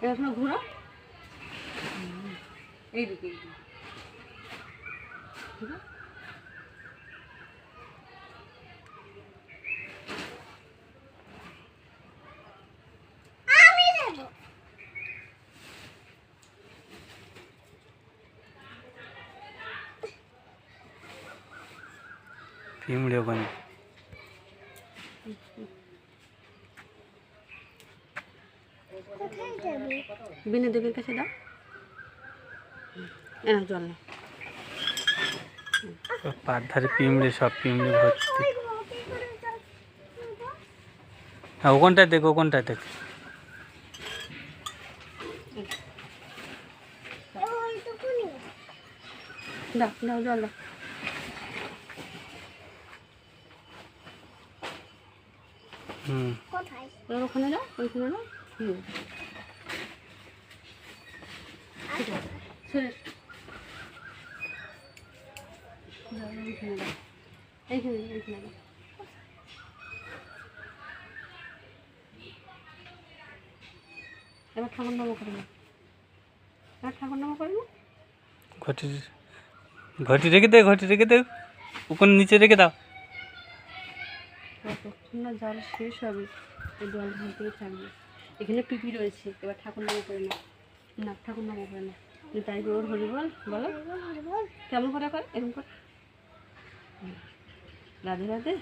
এখানে ঘোরা এইদিকে পিমড়ে ওখানে বিনে দেবের কাছে দাও জল না পার ধারে পিমড়ে, সব পিমড়ে ভর্তি। হ্যাঁ ওখানটায় দেখ, ওখানটায় দেখ। দাও দাও জল দাও। ওখানে যাও, ওইখানে যাও। এইখানে এইখানে দাও। এবার ঠাকুর নামও করে না, এবার ঠাকুর নামও করে না। ঘটি ঘটি রেখে দে, ঘটি রেখে দে, ওখানে নিচে রেখে দাও। যতক্ষণ না জল শেষ হবে এই জল ঢালতেই থাকবে। এখানে পিপি রয়েছে, এবার ঠাকুর নামও করে না, না ঠাকুর নামও করে না। তাই ওর হরি বল বলো, কেমন করে কর, এরকম কর। রাধে রাধে।